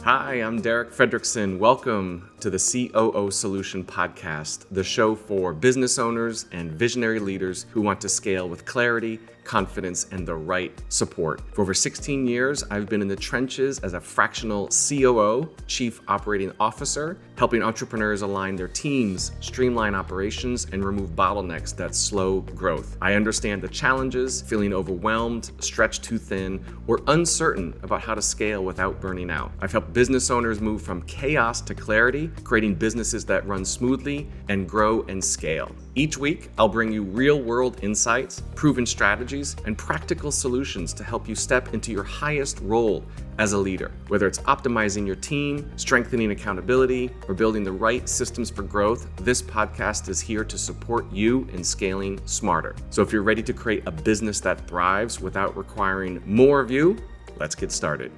Hi, I'm Fredrickson. Welcome to the COO Solution Podcast, the show for business owners and visionary leaders who want to scale with clarity, confidence, and the right support. For over 16 years, I've been in the trenches as a fractional COO, Chief Operating Officer, helping entrepreneurs align their teams, streamline operations, and remove bottlenecks that slow growth. I understand the challenges, feeling overwhelmed, stretched too thin, or uncertain about how to scale without burning out. I've helped business owners move from chaos to clarity, creating businesses that run smoothly and grow and scale. Each week, I'll bring you real-world insights, proven strategies, and practical solutions to help you step into your highest role as a leader. Whether it's optimizing your team, strengthening accountability, or building the right systems for growth, this podcast is here to support you in scaling smarter. So if you're ready to create a business that thrives without requiring more of you, let's get started.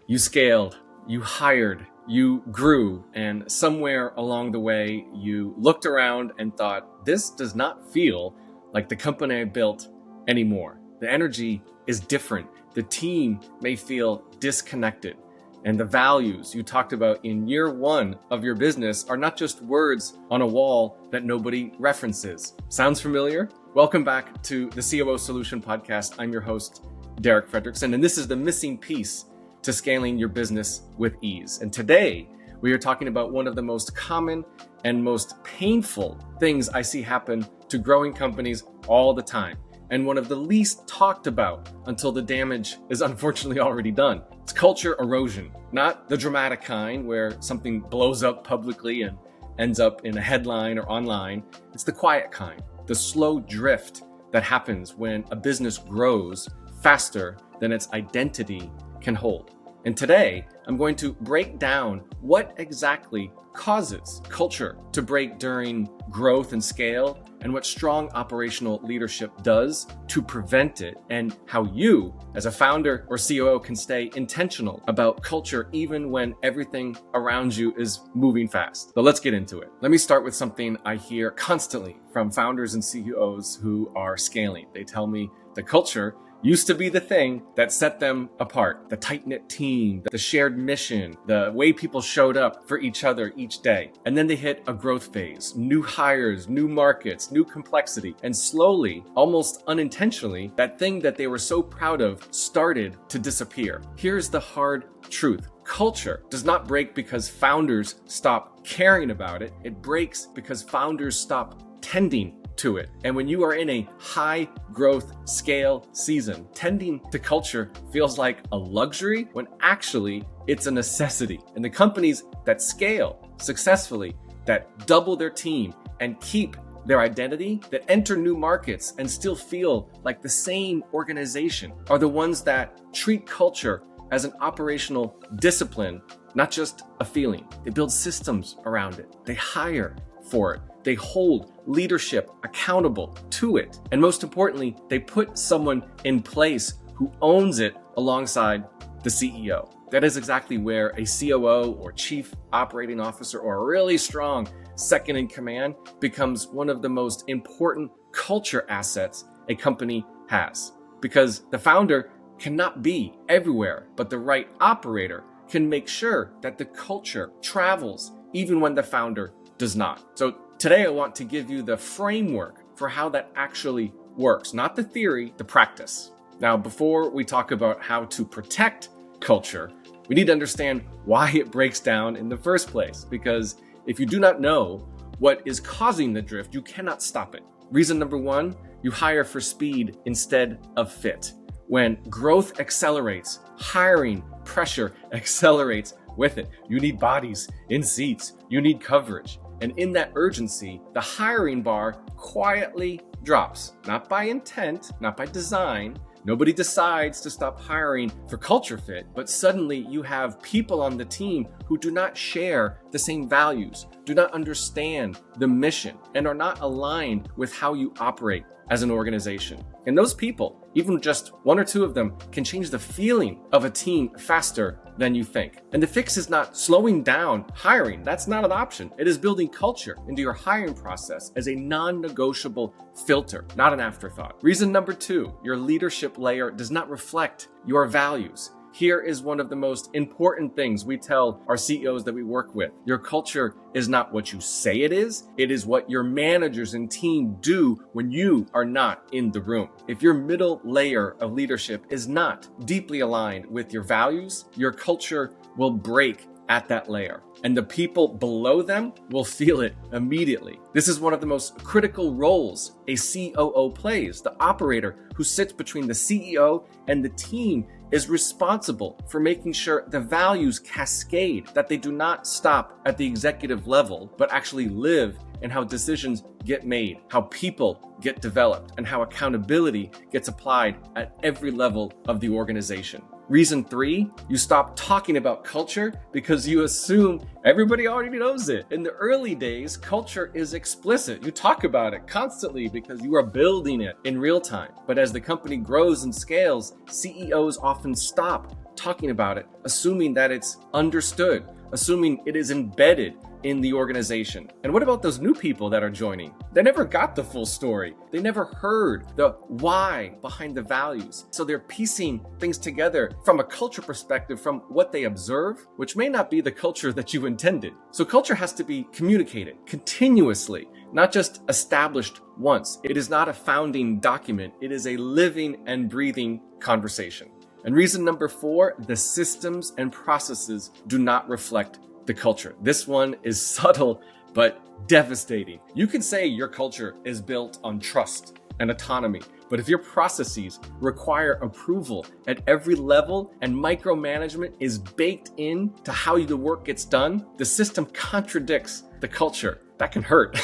You scaled, you hired, you grew, and somewhere along the way, you looked around and thought, this does not feel like the company I built anymore. The energy is different. The team may feel disconnected. And the values you talked about in year one of your business are not just words on a wall that nobody references. Sounds familiar? Welcome back to the COO Solution Podcast. I'm your host, Fredrickson, and this is the missing piece to scaling your business with ease. And today, we are talking about one of the most common and most painful things I see happen to growing companies all the time, and one of the least talked about until the damage is unfortunately already done. It's culture erosion, not the dramatic kind where something blows up publicly and ends up in a headline or online. It's the quiet kind, the slow drift that happens when a business grows faster than its identity can hold. And today, I'm going to break down what exactly causes culture to break during growth and scale, and what strong operational leadership does to prevent it, and how you, as a founder or COO, can stay intentional about culture even when everything around you is moving fast. But let's get into it. Let me start with something I hear constantly from founders and CEOs who are scaling. They tell me the culture used to be the thing that set them apart. The tight-knit team, the shared mission, the way people showed up for each other each day. And then they hit a growth phase, new hires, new markets, new complexity. And slowly, almost unintentionally, that thing that they were so proud of started to disappear. Here's the hard truth. Culture does not break because founders stop caring about it. It breaks because founders stop tending to it. And when you are in a high growth scale season, tending to culture feels like a luxury when actually it's a necessity. And the companies that scale successfully, that double their team and keep their identity, that enter new markets and still feel like the same organization, are the ones that treat culture as an operational discipline, not just a feeling. They build systems around it. They hire for it. They hold leadership accountable to it. And most importantly, they put someone in place who owns it alongside the CEO. That is exactly where a COO or Chief Operating Officer or a really strong second in command becomes one of the most important culture assets a company has. Because the founder cannot be everywhere, but the right operator can make sure that the culture travels even when the founder does not. So today I want to give you the framework for how that actually works, not the theory, the practice. Now, before we talk about how to protect culture, we need to understand why it breaks down in the first place, because if you do not know what is causing the drift, you cannot stop it. Reason number one, you hire for speed instead of fit. When growth accelerates, hiring pressure accelerates with it. You need bodies in seats, you need coverage. And in that urgency, the hiring bar quietly drops, not by intent, not by design. Nobody decides to stop hiring for culture fit, but suddenly you have people on the team who do not share the same values, do not understand the mission, and are not aligned with how you operate as an organization. And those people, even just one or two of them, can change the feeling of a team faster than you think. And the fix is not slowing down hiring. That's not an option. It is building culture into your hiring process as a non-negotiable filter, not an afterthought. Reason number two, your leadership layer does not reflect your values. Here is one of the most important things we tell our CEOs that we work with. Your culture is not what you say it is what your managers and team do when you are not in the room. If your middle layer of leadership is not deeply aligned with your values, your culture will break at that layer, and the people below them will feel it immediately. This is one of the most critical roles a COO plays. The operator who sits between the CEO and the team is responsible for making sure the values cascade, that they do not stop at the executive level, but actually live in how decisions get made, how people get developed, and how accountability gets applied at every level of the organization. Reason 3, you stop talking about culture because you assume everybody already knows it. In the early days, culture is explicit. You talk about it constantly because you are building it in real time. But as the company grows and scales, CEOs often stop talking about it, assuming that it's understood, assuming it is embedded in the organization. And what about those new people that are joining? They never got the full story. They never heard the why behind the values. So they're piecing things together from a culture perspective, from what they observe, which may not be the culture that you intended. So culture has to be communicated continuously, not just established once. It is not a founding document. It is a living and breathing conversation. And reason number 4, the systems and processes do not reflect the culture. This one is subtle, but devastating. You can say your culture is built on trust and autonomy, but if your processes require approval at every level and micromanagement is baked in to how the work gets done, the system contradicts the culture. That can hurt.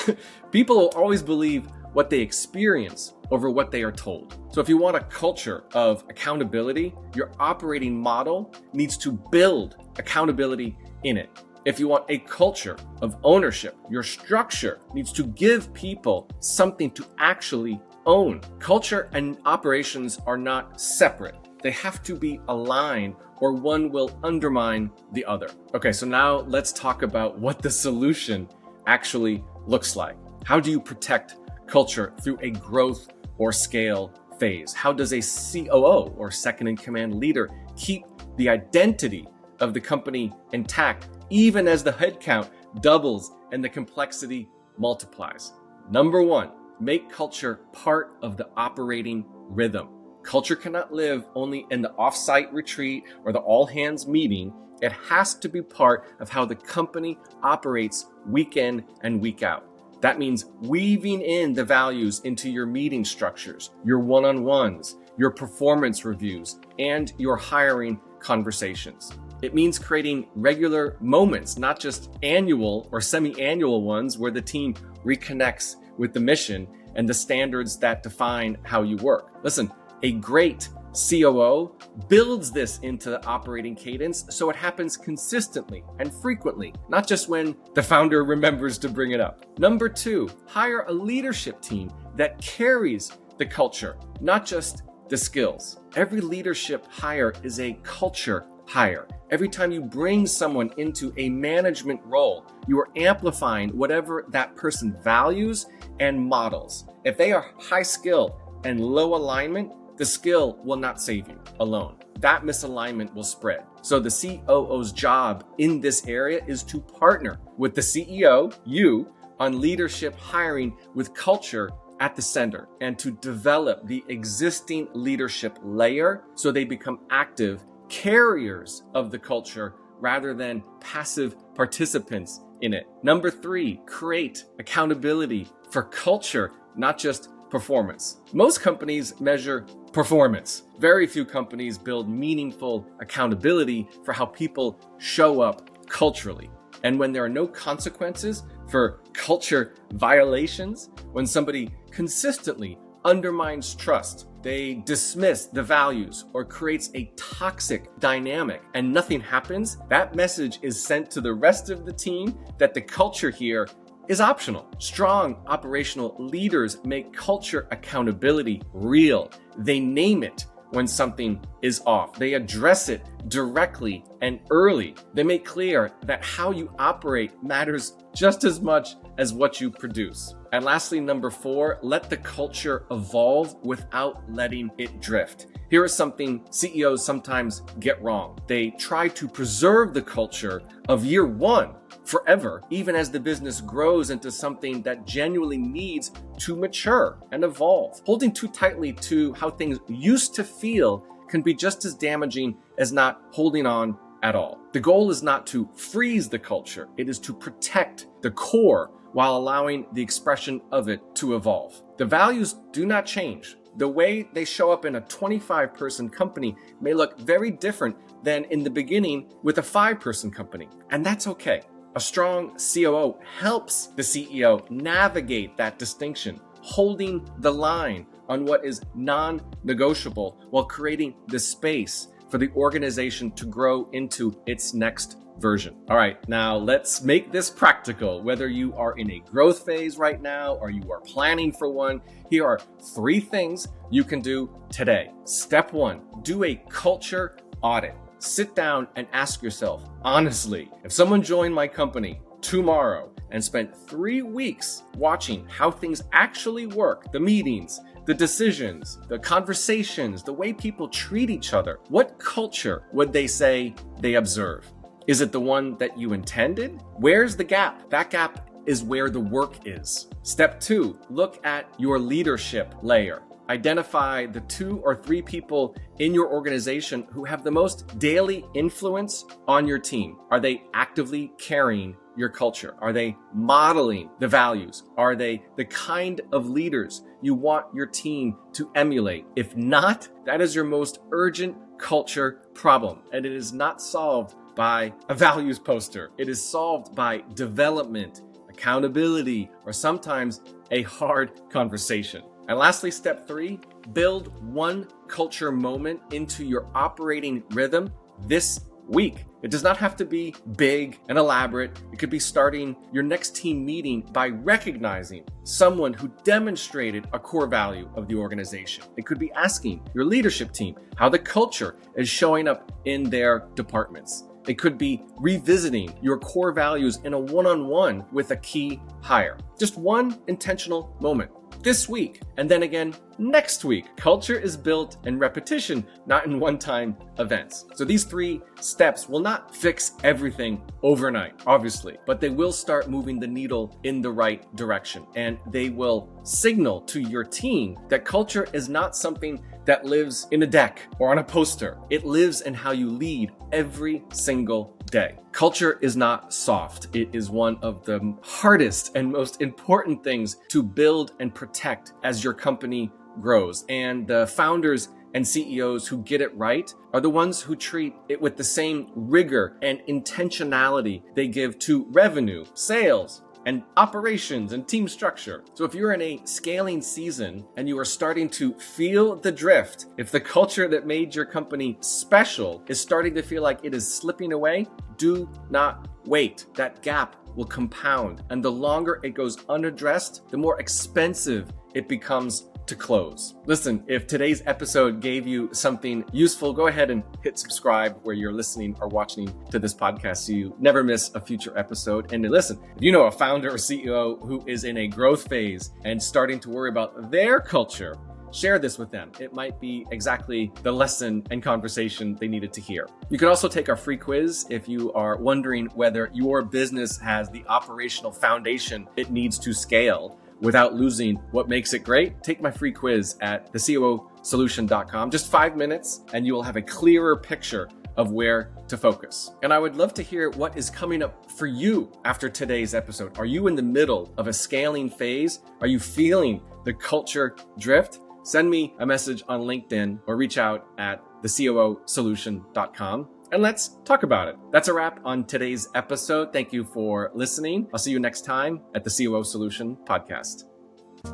People will always believe what they experience over what they are told. So if you want a culture of accountability, your operating model needs to build accountability in it. If you want a culture of ownership, your structure needs to give people something to actually own. Culture and operations are not separate. They have to be aligned, or one will undermine the other. Okay, so now let's talk about what the solution actually looks like. How do you protect culture through a growth or scale phase? How does a COO or second in command leader keep the identity of the company intact even as the headcount doubles and the complexity multiplies? Number 1, make culture part of the operating rhythm. Culture cannot live only in the offsite retreat or the all hands meeting. It has to be part of how the company operates week in and week out. That means weaving in the values into your meeting structures, your one-on-ones, your performance reviews, and your hiring conversations. It means creating regular moments, not just annual or semi-annual ones where the team reconnects with the mission and the standards that define how you work. Listen, a great COO builds this into the operating cadence so it happens consistently and frequently, not just when the founder remembers to bring it up. Number 2, hire a leadership team that carries the culture, not just the skills. Every leadership hire is a culture hire. Every time you bring someone into a management role, you are amplifying whatever that person values and models. If they are high skill and low alignment, the skill will not save you alone. That misalignment will spread. So the COO's job in this area is to partner with the CEO, you, on leadership hiring with culture at the center, and to develop the existing leadership layer so they become active carriers of the culture rather than passive participants in it. Number 3, create accountability for culture, not just performance. Most companies measure performance. Very few companies build meaningful accountability for how people show up culturally. And when there are no consequences for culture violations, when somebody consistently undermines trust, they dismiss the values or creates a toxic dynamic and nothing happens, that message is sent to the rest of the team that the culture here is optional. Strong operational leaders make culture accountability real. They name it when something is off. They address it directly and early. They make clear that how you operate matters just as much as what you produce. And lastly, number 4, let the culture evolve without letting it drift. Here is something CEOs sometimes get wrong. They try to preserve the culture of year 1 forever, even as the business grows into something that genuinely needs to mature and evolve. Holding too tightly to how things used to feel can be just as damaging as not holding on at all. The goal is not to freeze the culture. It is to protect the core while allowing the expression of it to evolve. The values do not change. The way they show up in a 25-person company may look very different than in the beginning with a 5-person company, and that's okay. A strong COO helps the CEO navigate that distinction, holding the line on what is non-negotiable while creating the space for the organization to grow into its next version. All right, now let's make this practical. Whether you are in a growth phase right now or you are planning for one, here are 3 things you can do today. Step 1, do a culture audit. Sit down and ask yourself, honestly, if someone joined my company tomorrow and spent 3 weeks watching how things actually work, the meetings, the decisions, the conversations, the way people treat each other, what culture would they say they observe? Is it the one that you intended? Where's the gap? That gap is where the work is. Step 2, look at your leadership layer. Identify the 2 or 3 people in your organization who have the most daily influence on your team. Are they actively carrying your culture? Are they modeling the values? Are they the kind of leaders you want your team to emulate? If not, that is your most urgent culture problem, and it is not solved by a values poster. It is solved by development, accountability, or sometimes a hard conversation. And lastly, step 3, build one culture moment into your operating rhythm this week. It does not have to be big and elaborate. It could be starting your next team meeting by recognizing someone who demonstrated a core value of the organization. It could be asking your leadership team how the culture is showing up in their departments. It could be revisiting your core values in a one-on-one with a key hire. Just one intentional moment this week, and then again next week. Culture is built in repetition, not in one-time events. So these 3 steps will not fix everything overnight, obviously, but they will start moving the needle in the right direction. And they will signal to your team that culture is not something that lives in a deck or on a poster. It lives in how you lead every single day. Culture is not soft. It is one of the hardest and most important things to build and protect as your company grows. And the founders and CEOs who get it right are the ones who treat it with the same rigor and intentionality they give to revenue, sales, and operations and team structure. So if you're in a scaling season and you are starting to feel the drift, if the culture that made your company special is starting to feel like it is slipping away, do not wait. That gap will compound, and the longer it goes unaddressed, the more expensive it becomes to close. Listen, if today's episode gave you something useful, go ahead and hit subscribe where you're listening or watching to this podcast so you never miss a future episode. And listen, if you know a founder or CEO who is in a growth phase and starting to worry about their culture, share this with them. It might be exactly the lesson and conversation they needed to hear. You can also take our free quiz if you are wondering whether your business has the operational foundation it needs to scale without losing what makes it great. Take my free quiz at COOsolution.com. Just 5 minutes and you will have a clearer picture of where to focus. And I would love to hear what is coming up for you after today's episode. Are you in the middle of a scaling phase? Are you feeling the culture drift? Send me a message on LinkedIn or reach out at COOsolution.com. and let's talk about it. That's a wrap on today's episode. Thank you for listening. I'll see you next time at the COO Solution Podcast.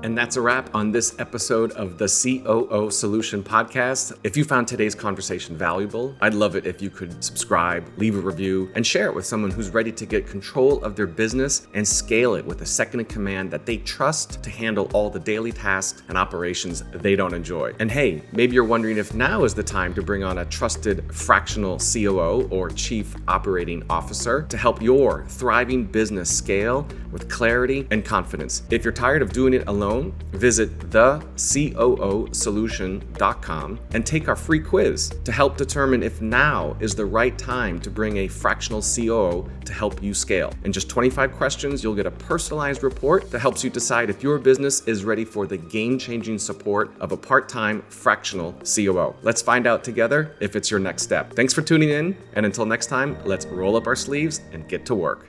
And that's a wrap on this episode of the COO Solution Podcast. If you found today's conversation valuable, I'd love it if you could subscribe, leave a review, and share it with someone who's ready to get control of their business and scale it with a second in command that they trust to handle all the daily tasks and operations they don't enjoy. And hey, maybe you're wondering if now is the time to bring on a trusted fractional COO or Chief Operating Officer to help your thriving business scale with clarity and confidence. If you're tired of doing it alone, visit thecoosolution.com and take our free quiz to help determine if now is the right time to bring a fractional COO to help you scale. In just 25 questions, you'll get a personalized report that helps you decide if your business is ready for the game-changing support of a part-time fractional COO. Let's find out together if it's your next step. Thanks for tuning in, and until next time, let's roll up our sleeves and get to work.